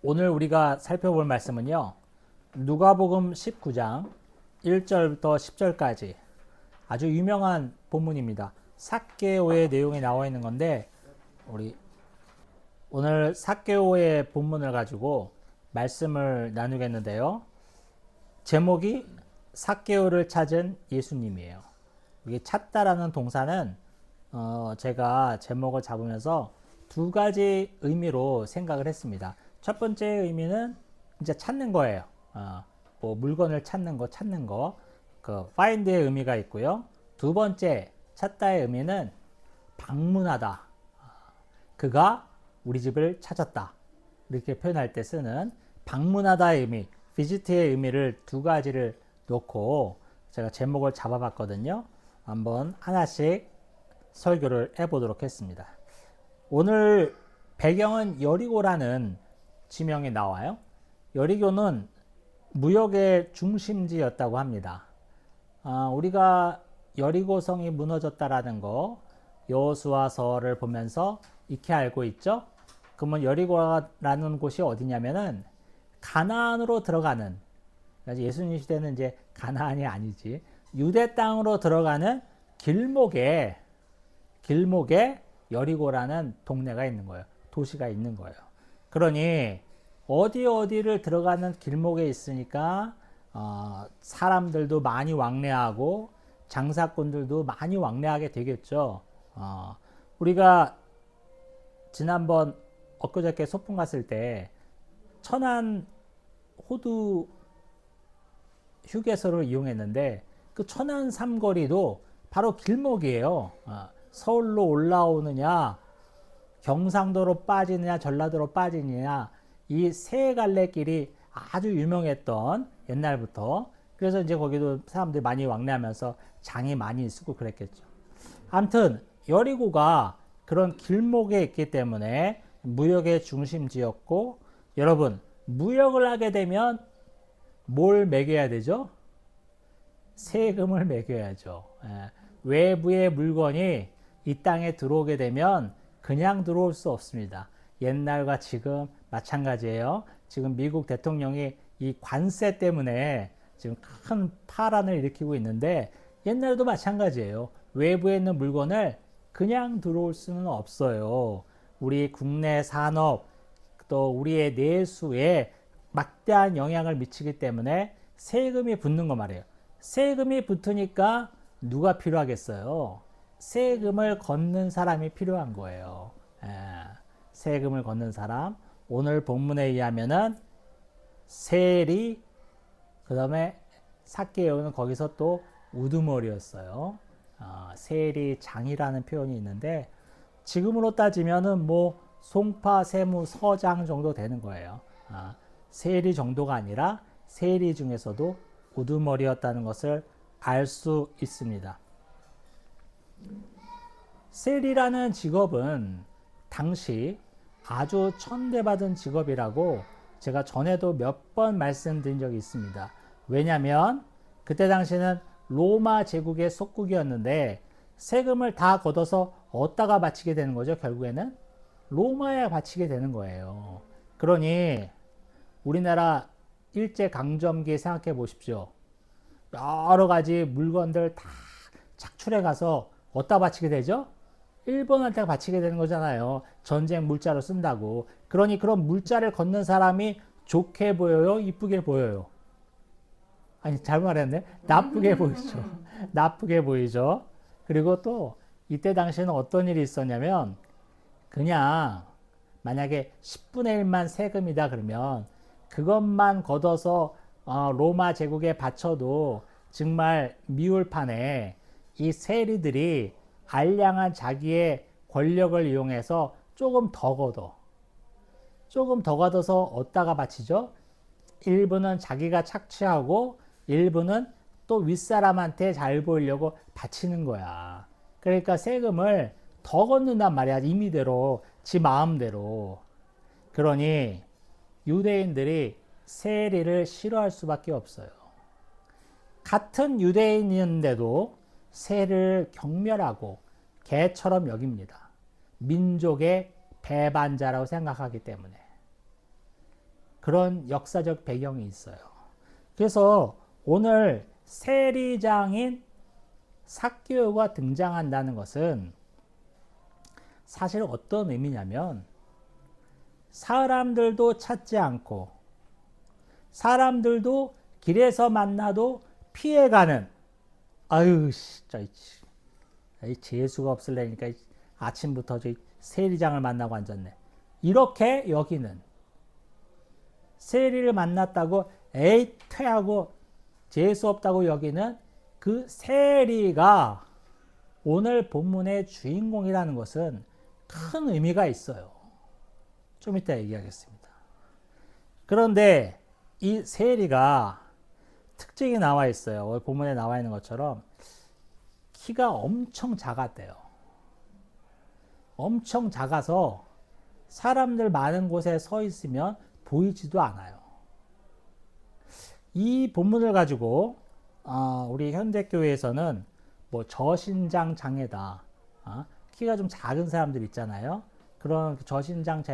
오늘 우리가 살펴볼 말씀은요. 누가복음 19장 1절부터 10절까지 아주 유명한 본문입니다. 삭개오의 내용이 나와 있는 건데 우리 오늘 삭개오의 본문을 가지고 말씀을 나누겠는데요. 제목이 삭개오를 찾은 예수님이에요. 이게 찾다라는 동사는 제가 제목을 잡으면서 두 가지 의미로 생각을 했습니다. 첫 번째 의미는 이제 찾는 거예요. 뭐 물건을 찾는 거, 그 find의 의미가 있고요. 두 번째 찾다의 의미는 방문하다. 그가 우리 집을 찾았다. 이렇게 표현할 때 쓰는 방문하다의 의미, visit의 의미를 두 가지를 놓고 제가 제목을 잡아봤거든요. 한번 하나씩 설교를 해보도록 했습니다. 오늘 배경은 여리고라는 지명이 나와요. 여리고는 무역의 중심지였다고 합니다. 우리가 여리고성이 무너졌다라는 거 여호수아서를 보면서 익히 알고 있죠. 그러면 여리고라는 곳이 어디냐면은 가나안으로 들어가는, 예수님 시대는 이제 가나안이 아니지, 유대 땅으로 들어가는 길목에 여리고라는 동네가 있는 거예요. 도시가 있는 거예요. 그러니 어디를 들어가는 길목에 있으니까 사람들도 많이 왕래하고 장사꾼들도 많이 왕래하게 되겠죠. 우리가 지난번 엊그저께 소풍 갔을 때 천안 호두 휴게소를 이용했는데 그 천안 삼거리도 바로 길목이에요. 서울로 올라오느냐, 경상도로 빠지느냐, 전라도로 빠지느냐, 이 세 갈래 길이 아주 유명했던 옛날부터. 그래서 이제 거기도 사람들이 많이 왕래하면서 장이 많이 쓰고 그랬겠죠. 아무튼 여리고가 그런 길목에 있기 때문에 무역의 중심지였고, 여러분 무역을 하게 되면 뭘 매겨야 되죠? 세금을 매겨야죠. 외부의 물건이 이 땅에 들어오게 되면 그냥 들어올 수 없습니다. 옛날과 지금 마찬가지예요. 지금 미국 대통령이 이 관세 때문에 지금 큰 파란을 일으키고 있는데 옛날에도 마찬가지예요. 외부에 있는 물건을 그냥 들어올 수는 없어요. 우리 국내 산업 또 우리의 내수에 막대한 영향을 미치기 때문에 세금이 붙는 거 말이에요. 세금이 붙으니까 누가 필요하겠어요? 세금을 걷는 사람이 필요한 거예요. 세금을 걷는 사람. 오늘 본문에 의하면은 세리, 그 다음에 삭개오는 거기서 또 우두머리였어요. 세리장이라는 표현이 있는데 지금으로 따지면은 뭐 송파, 세무, 서장 정도 되는 거예요. 세리 정도가 아니라 세리 중에서도 우두머리였다는 것을 알 수 있습니다. 세리라는 직업은 당시 아주 천대받은 직업이라고 제가 전에도 몇 번 말씀드린 적이 있습니다. 왜냐하면 그때 당시는 로마 제국의 속국이었는데 세금을 다 걷어서 어디다가 바치게 되는 거죠. 결국에는 로마에 바치게 되는 거예요. 그러니 우리나라 일제강점기 생각해 보십시오. 여러 가지 물건들 다 착출해 가서 어디다 바치게 되죠? 일본한테 바치게 되는 거잖아요. 전쟁 물자로 쓴다고. 그러니 그런 물자를 걷는 사람이 좋게 보여요? 이쁘게 보여요? 아니, 잘못 말했네. 나쁘게 보이죠. 나쁘게 보이죠. 그리고 또 이때 당시에는 어떤 일이 있었냐면 그냥 만약에 10분의 1만 세금이다 그러면 그것만 걷어서 로마 제국에 바쳐도 정말 미울 판에 이 세리들이 알량한 자기의 권력을 이용해서 조금 더 걷어서 어디다가 바치죠? 일부는 자기가 착취하고 일부는 또 윗사람한테 잘 보이려고 바치는 거야. 그러니까 세금을 더 걷는단 말이야. 임의대로, 지 마음대로. 그러니 유대인들이 세리를 싫어할 수밖에 없어요. 같은 유대인인데도 세리를 경멸하고 개처럼 여깁니다. 민족의 배반자라고 생각하기 때문에. 그런 역사적 배경이 있어요. 그래서 오늘 세리장인 삭개오가 등장한다는 것은 사실 어떤 의미냐면 사람들도 찾지 않고 사람들도 길에서 만나도 피해가는 아유 진짜 재수가 없을래니까 아침부터 저 세리장을 만나고 앉았네. 이렇게 여기는 세리를 만났다고 에이 퇴하고 재수 없다고 여기는 그 세리가 오늘 본문의 주인공이라는 것은 큰 의미가 있어요. 좀 이따 얘기하겠습니다. 그런데 이 세리가 특징이 나와 있어요. 오늘 본문에 나와 있는 것처럼 키가 엄청 작았대요. 엄청 작아서 사람들 많은 곳에 서 있으면 보이지도 않아요. 이 본문을 가지고 우리 현대교회에서는 뭐 저신장 장애다, 키가 좀 작은 사람들 있잖아요. 그런 저신장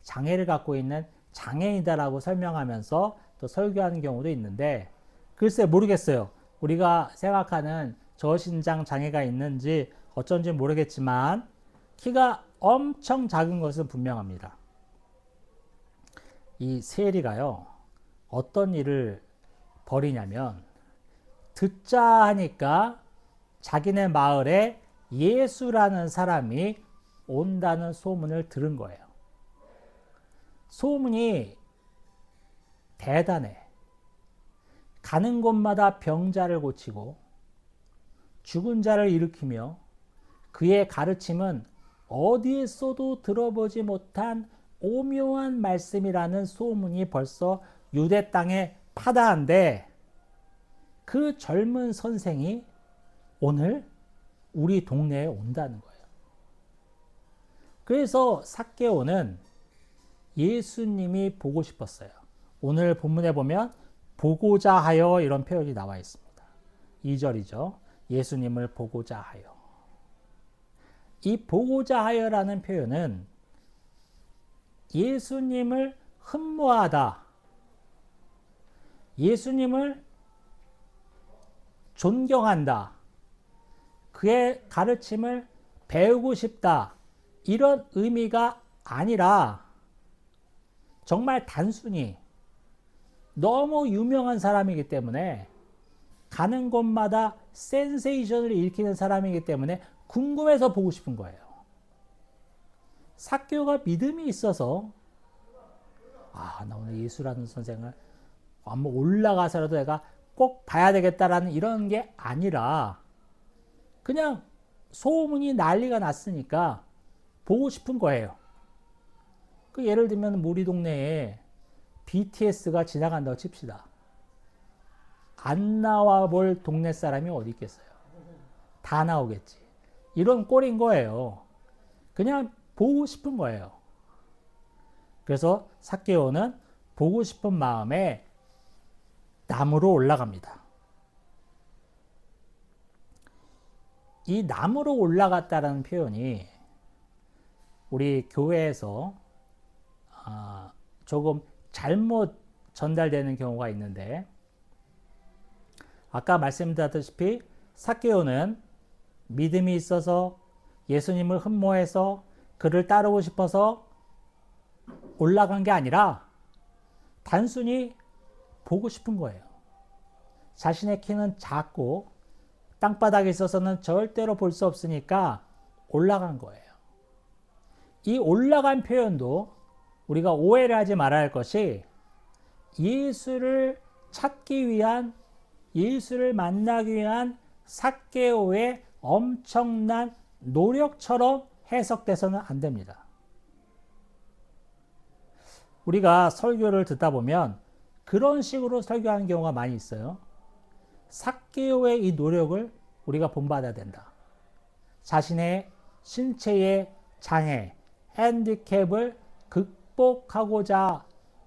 장애를 갖고 있는 장애인이다라고 설명하면서 또 설교하는 경우도 있는데 글쎄 모르겠어요. 우리가 생각하는 저신장 장애가 있는지 어쩐지 모르겠지만 키가 엄청 작은 것은 분명합니다. 이 세리가요 어떤 일을 벌이냐면 듣자 하니까 자기네 마을에 예수라는 사람이 온다는 소문을 들은 거예요. 소문이 대단해. 가는 곳마다 병자를 고치고 죽은 자를 일으키며 그의 가르침은 어디에서도 들어보지 못한 오묘한 말씀이라는 소문이 벌써 유대 땅에 파다한데 그 젊은 선생이 오늘 우리 동네에 온다는 거예요. 그래서 삭개오는 예수님이 보고 싶었어요. 오늘 본문에 보면 보고자 하여 이런 표현이 나와 있습니다. 2절이죠. 예수님을 보고자 하여. 이 보고자 하여라는 표현은 예수님을 흠모하다, 예수님을 존경한다, 그의 가르침을 배우고 싶다, 이런 의미가 아니라 정말 단순히 너무 유명한 사람이기 때문에 가는 곳마다 센세이션을 일으키는 사람이기 때문에 궁금해서 보고 싶은 거예요. 삭개오가 믿음이 있어서 나 오늘 예수라는 선생을 한번 올라가서라도 내가 꼭 봐야 되겠다라는 이런 게 아니라 그냥 소문이 난리가 났으니까 보고 싶은 거예요. 그 예를 들면 우리 동네에 BTS가 지나간다고 칩시다. 안 나와 볼 동네 사람이 어디 있겠어요? 다 나오겠지. 이런 꼴인 거예요. 그냥 보고 싶은 거예요. 그래서 삭개오는 보고 싶은 마음에 나무로 올라갑니다. 이 나무로 올라갔다라는 표현이 우리 교회에서 조금 잘못 전달되는 경우가 있는데 아까 말씀드렸다시피 삭개오는 믿음이 있어서 예수님을 흠모해서 그를 따르고 싶어서 올라간 게 아니라 단순히 보고 싶은 거예요. 자신의 키는 작고 땅바닥에 있어서는 절대로 볼 수 없으니까 올라간 거예요. 이 올라간 표현도 우리가 오해를 하지 말아야 할 것이 예수를 찾기 위한, 예수를 만나기 위한 삭개오의 엄청난 노력처럼 해석돼서는 안 됩니다. 우리가 설교를 듣다 보면 그런 식으로 설교하는 경우가 많이 있어요. 삭개오의 이 노력을 우리가 본받아야 된다. 자신의 신체의 장애, 핸디캡을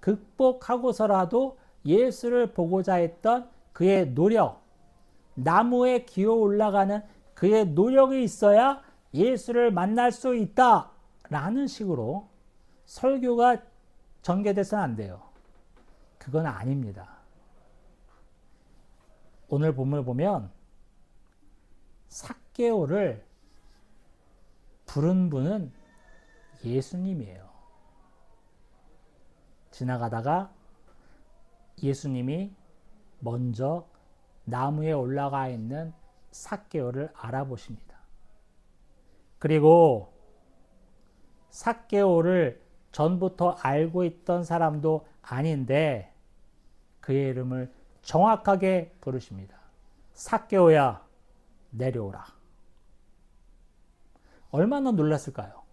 극복하고서라도 예수를 보고자 했던 그의 노력, 나무에 기어 올라가는 그의 노력이 있어야 예수를 만날 수 있다 라는 식으로 설교가 전개돼서는 안 돼요. 그건 아닙니다. 오늘 본문을 보면 삭개오를 부른 분은 예수님이에요. 지나가다가 예수님이 먼저 나무에 올라가 있는 삭개오를 알아보십니다. 그리고 삭개오를 전부터 알고 있던 사람도 아닌데 그의 이름을 정확하게 부르십니다. 삭개오야, 내려오라. 얼마나 놀랐을까요?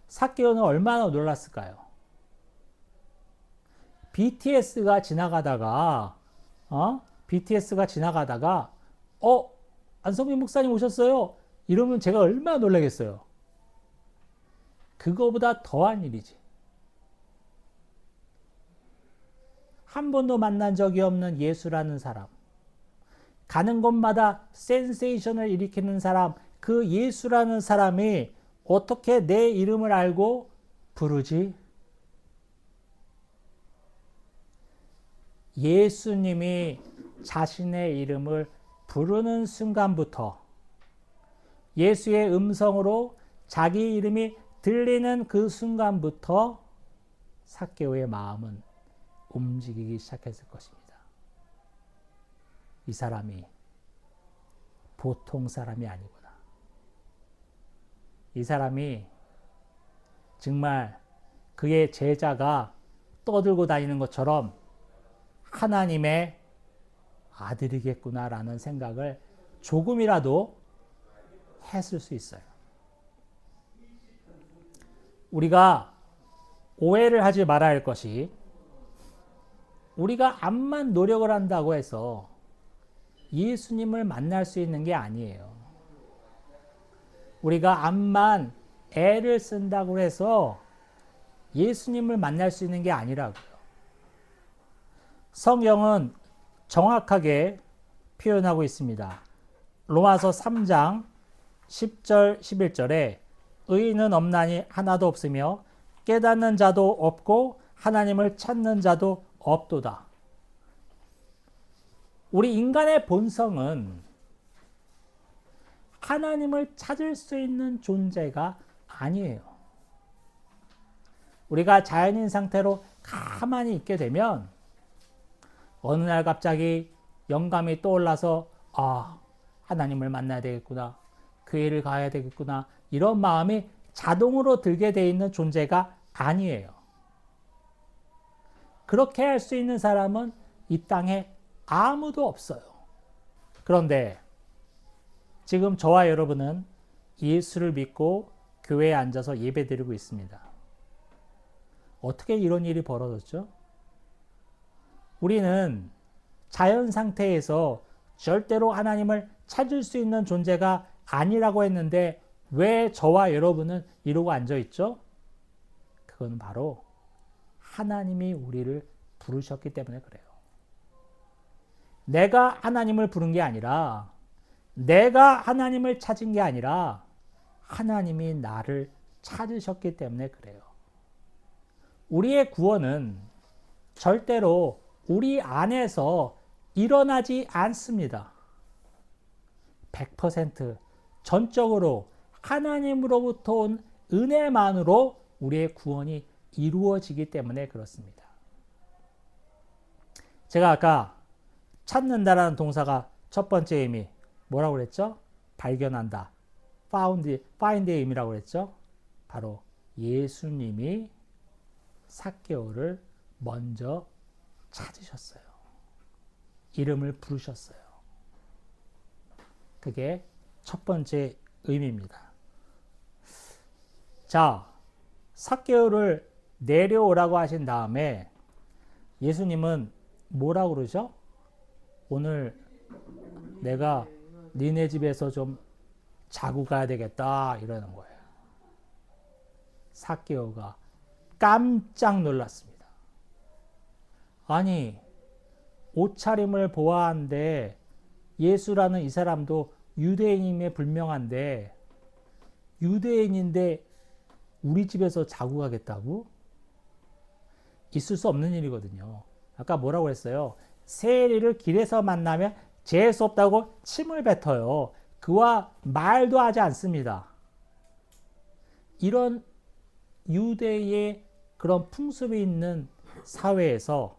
삭개오는 얼마나 놀랐을까요? BTS가 지나가다가 안성민 목사님 오셨어요? 이러면 제가 얼마나 놀라겠어요? 그거보다 더한 일이지. 한 번도 만난 적이 없는 예수라는 사람, 가는 곳마다 센세이션을 일으키는 사람, 그 예수라는 사람이 어떻게 내 이름을 알고 부르지? 예수님이 자신의 이름을 부르는 순간부터, 예수의 음성으로 자기 이름이 들리는 그 순간부터 삭개오의 마음은 움직이기 시작했을 것입니다. 이 사람이 보통 사람이 아니구나. 이 사람이 정말 그의 제자가 떠들고 다니는 것처럼 하나님의 아들이겠구나라는 생각을 조금이라도 했을 수 있어요. 우리가 오해를 하지 말아야 할 것이, 우리가 암만 노력을 한다고 해서 예수님을 만날 수 있는 게 아니에요. 우리가 암만 애를 쓴다고 해서 예수님을 만날 수 있는 게 아니라고요. 성경은 정확하게 표현하고 있습니다. 로마서 3장 10절 11절에 의인은 없나니 하나도 없으며 깨닫는 자도 없고 하나님을 찾는 자도 없도다. 우리 인간의 본성은 하나님을 찾을 수 있는 존재가 아니에요. 우리가 자연인 상태로 가만히 있게 되면 어느 날 갑자기 영감이 떠올라서 하나님을 만나야 되겠구나, 교회를 가야 되겠구나, 이런 마음이 자동으로 들게 돼 있는 존재가 아니에요. 그렇게 할 수 있는 사람은 이 땅에 아무도 없어요. 그런데 지금 저와 여러분은 예수를 믿고 교회에 앉아서 예배드리고 있습니다. 어떻게 이런 일이 벌어졌죠? 우리는 자연 상태에서 절대로 하나님을 찾을 수 있는 존재가 아니라고 했는데 왜 저와 여러분은 이러고 앉아있죠? 그건 바로 하나님이 우리를 부르셨기 때문에 그래요. 내가 하나님을 부른 게 아니라, 내가 하나님을 찾은 게 아니라 하나님이 나를 찾으셨기 때문에 그래요. 우리의 구원은 절대로 우리 안에서 일어나지 않습니다. 100% 전적으로 하나님으로부터 온 은혜만으로 우리의 구원이 이루어지기 때문에 그렇습니다. 제가 아까 찾는다라는 동사가 첫 번째 의미 뭐라고 그랬죠? 발견한다. find의 의미라고 그랬죠? 바로 예수님이 삭개오를 먼저 찾으셨어요. 이름을 부르셨어요. 그게 첫 번째 의미입니다. 자, 삭개오를 내려오라고 하신 다음에 예수님은 뭐라고 그러죠? 오늘 내가 니네 집에서 좀 자고 가야 되겠다 이러는 거예요. 삭개오가 깜짝 놀랐습니다. 아니, 옷차림을 보아하는데 예수라는 이 사람도 유대인임에 불명한데, 유대인인데 우리 집에서 자고 가겠다고? 있을 수 없는 일이거든요. 아까 뭐라고 했어요? 세리를 길에서 만나면 재수 없다고 침을 뱉어요. 그와 말도 하지 않습니다. 이런 유대의 그런 풍습이 있는 사회에서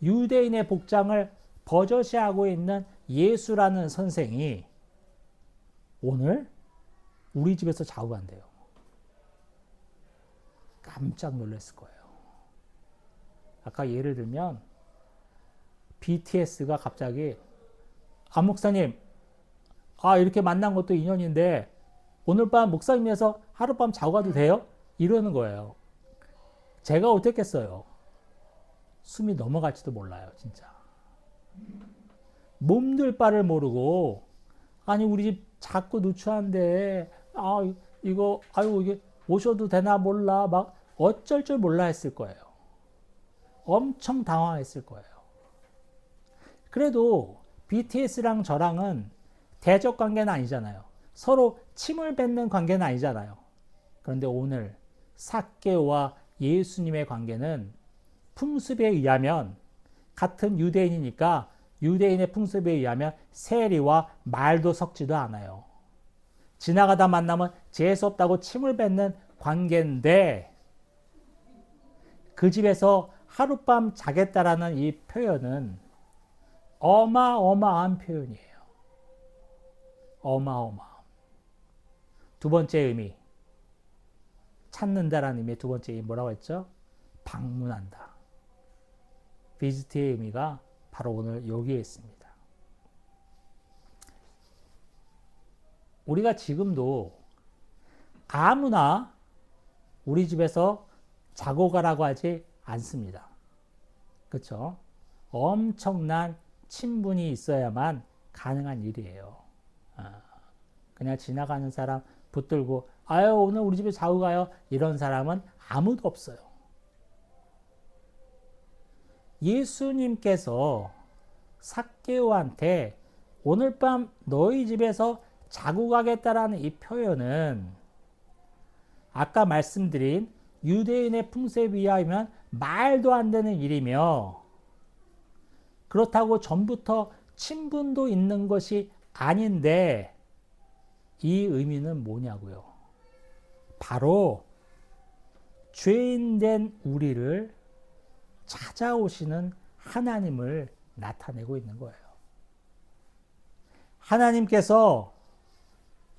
유대인의 복장을 버젓이하고 있는 예수라는 선생이 오늘 우리 집에서 자고 간대요. 깜짝 놀랐을 거예요. 아까 예를 들면 BTS가 갑자기 목사님, 이렇게 만난 것도 인연인데 오늘 밤 목사님에서 하룻밤 자고 가도 돼요? 이러는 거예요. 제가 어떻겠어요? 숨이 넘어갈지도 몰라요, 진짜. 몸둘 바를 모르고, 아니, 우리 집 자꾸 누추한데, 이게 오셔도 되나 몰라, 막 어쩔 줄 몰라 했을 거예요. 엄청 당황했을 거예요. 그래도 BTS랑 저랑은 대적 관계는 아니잖아요. 서로 침을 뱉는 관계는 아니잖아요. 그런데 오늘 삭개오와 예수님의 관계는 풍습에 의하면 같은 유대인이니까 유대인의 풍습에 의하면 세리와 말도 섞지도 않아요. 지나가다 만나면 재수없다고 침을 뱉는 관계인데 그 집에서 하룻밤 자겠다라는 이 표현은 어마어마한 표현이에요. 어마어마함. 두 번째 의미, 찾는다라는 의미의 두 번째 의미 뭐라고 했죠? 방문한다. 비지트의 의미가 바로 오늘 여기에 있습니다. 우리가 지금도 아무나 우리 집에서 자고 가라고 하지 않습니다. 그렇죠? 엄청난 친분이 있어야만 가능한 일이에요. 그냥 지나가는 사람 붙들고 오늘 우리 집에 자고 가요. 이런 사람은 아무도 없어요. 예수님께서 삭개오한테 오늘 밤 너희 집에서 자고 가겠다라는 이 표현은 아까 말씀드린 유대인의 풍습에 의하면 말도 안 되는 일이며 그렇다고 전부터 친분도 있는 것이 아닌데 이 의미는 뭐냐고요? 바로 죄인된 우리를 찾아오시는 하나님을 나타내고 있는 거예요. 하나님께서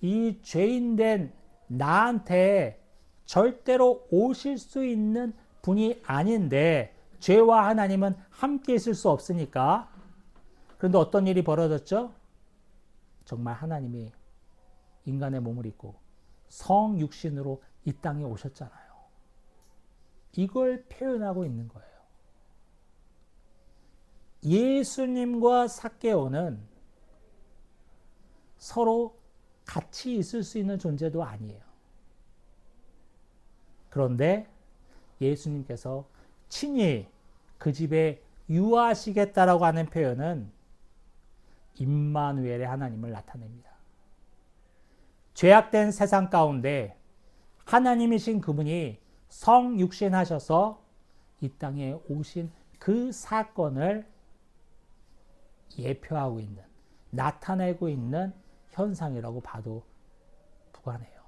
이 죄인된 나한테 절대로 오실 수 있는 분이 아닌데 죄와 하나님은 함께 있을 수 없으니까. 그런데 어떤 일이 벌어졌죠? 정말 하나님이 인간의 몸을 입고 성육신으로 이 땅에 오셨잖아요. 이걸 표현하고 있는 거예요. 예수님과 삭개오는 서로 같이 있을 수 있는 존재도 아니에요. 그런데 예수님께서 친히 그 집에 유하시겠다라고 하는 표현은 임마누엘의 하나님을 나타냅니다. 죄악된 세상 가운데 하나님이신 그분이 성육신하셔서 이 땅에 오신 그 사건을 예표하고 있는, 나타내고 있는 현상이라고 봐도 무관해요.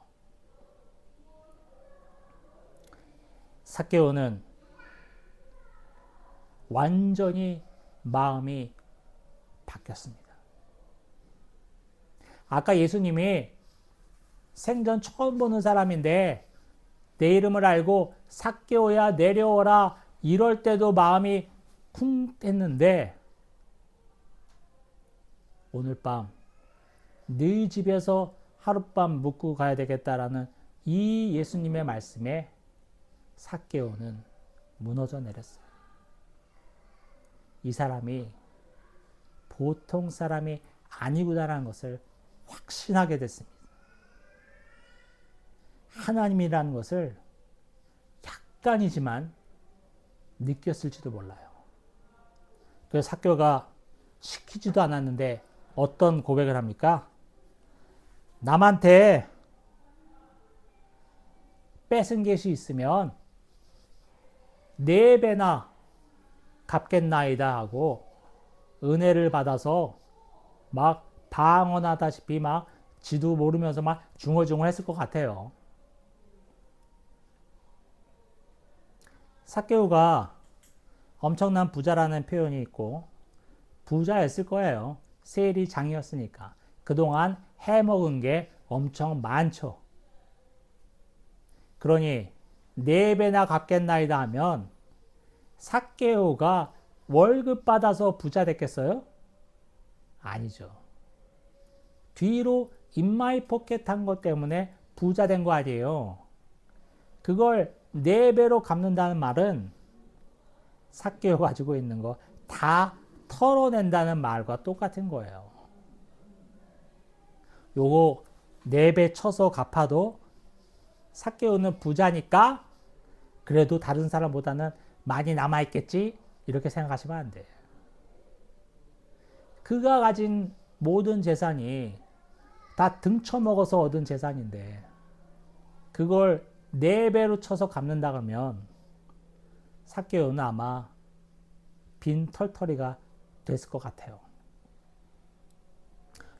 삭개오는 완전히 마음이 바뀌었습니다. 아까 예수님이 생전 처음 보는 사람인데 내 이름을 알고 삭개오야 내려오라 이럴 때도 마음이 쿵 뗐는데 오늘 밤 네 집에서 하룻밤 묵고 가야 되겠다라는 이 예수님의 말씀에 삭개오는 무너져 내렸어요. 이 사람이 보통 사람이 아니구나라는 것을 확신하게 됐습니다. 하나님이라는 것을 약간이지만 느꼈을지도 몰라요. 그래서 삭개오가 시키지도 않았는데 어떤 고백을 합니까? 남한테 뺏은 것이 있으면 4배나 갚겠나이다 하고 은혜를 받아서 막 방언하다시피 막 지도 모르면서 막 중얼중얼 했을 것 같아요. 삭개오가 엄청난 부자라는 표현이 있고 부자였을 거예요. 세리장이었으니까. 그동안 해먹은 게 엄청 많죠. 그러니 4배나 갚겠나이다 하면 삭개오가 월급 받아서 부자 됐겠어요? 아니죠. 뒤로 인마이 포켓 한 것 때문에 부자 된 거 아니에요. 그걸 4배로 갚는다는 말은 삭개오 가지고 있는 거 다 털어낸다는 말과 똑같은 거예요. 요거 4배 쳐서 갚아도 삭개오는 부자니까 그래도 다른 사람보다는 많이 남아있겠지? 이렇게 생각하시면 안 돼요. 그가 가진 모든 재산이 다 등쳐먹어서 얻은 재산인데 그걸 4배로 쳐서 갚는다 그러면 삭개오는 아마 빈 털터리가 됐을 것 같아요.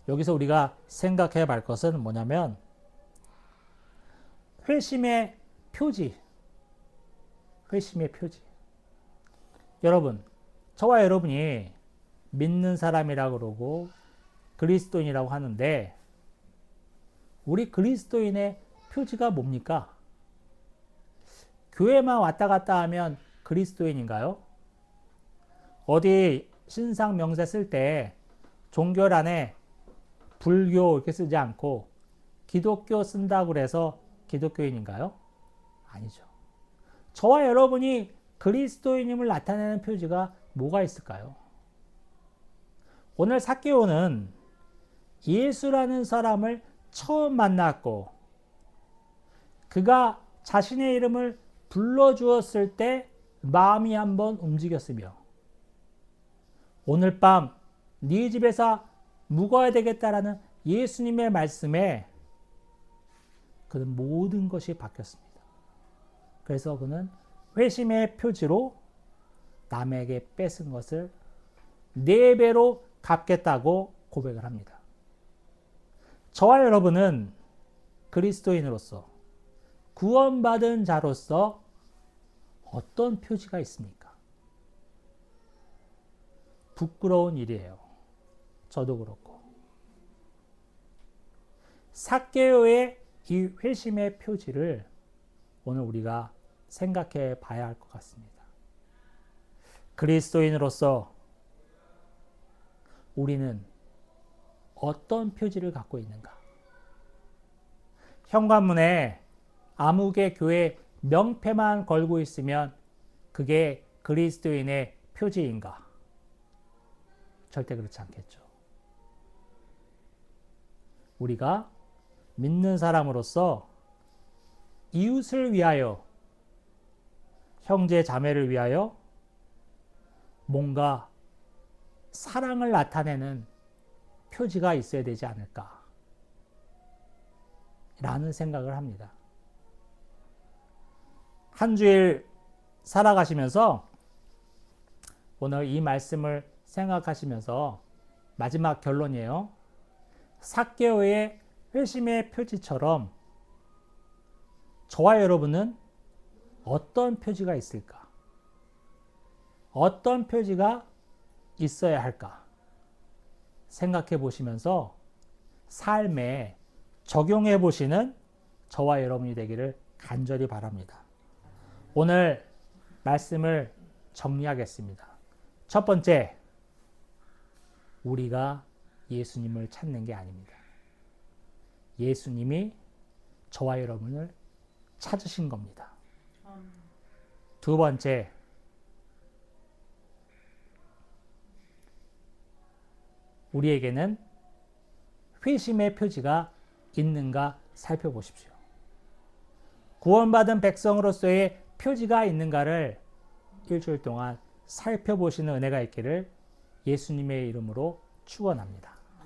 여기서 우리가 생각해 볼 것은 뭐냐면 회심의 표지. 회심의 표지. 여러분, 저와 여러분이 믿는 사람이라고 그러고 그리스도인이라고 하는데 우리 그리스도인의 표지가 뭡니까? 교회만 왔다 갔다 하면 그리스도인인가요? 어디 신상 명세 쓸 때 종교란에 불교 이렇게 쓰지 않고 기독교 쓴다고 그래서 기독교인인가요? 아니죠. 저와 여러분이 그리스도인임을 나타내는 표지가 뭐가 있을까요? 오늘 삭개오는 예수라는 사람을 처음 만났고 그가 자신의 이름을 불러주었을 때 마음이 한번 움직였으며 오늘 밤 네 집에서 묵어야 되겠다라는 예수님의 말씀에 그는 모든 것이 바뀌었습니다. 그래서 그는 회심의 표지로 남에게 뺏은 것을 4배로 갚겠다고 고백을 합니다. 저와 여러분은 그리스도인으로서 구원받은 자로서 어떤 표지가 있습니까? 부끄러운 일이에요. 저도 그렇고. 삭개오의 이 회심의 표지를 오늘 우리가 생각해 봐야 할 것 같습니다. 그리스도인으로서 우리는 어떤 표지를 갖고 있는가? 현관문에 아무개 교회 명패만 걸고 있으면 그게 그리스도인의 표지인가? 절대 그렇지 않겠죠. 우리가 믿는 사람으로서 이웃을 위하여, 형제 자매를 위하여 뭔가 사랑을 나타내는 표지가 있어야 되지 않을까 라는 생각을 합니다. 한 주일 살아가시면서 오늘 이 말씀을 생각하시면서 마지막 결론이에요. 삭개오의 회심의 표지처럼 저와 여러분은 어떤 표지가 있을까? 어떤 표지가 있어야 할까? 생각해 보시면서 삶에 적용해 보시는 저와 여러분이 되기를 간절히 바랍니다. 오늘 말씀을 정리하겠습니다. 첫 번째, 우리가 예수님을 찾는 게 아닙니다. 예수님이 저와 여러분을 찾으신 겁니다. 두 번째, 우리에게는 회심의 표지가 있는가 살펴보십시오. 구원받은 백성으로서의 표지가 있는가를 일주일 동안 살펴보시는 은혜가 있기를 예수님의 이름으로 축원합니다.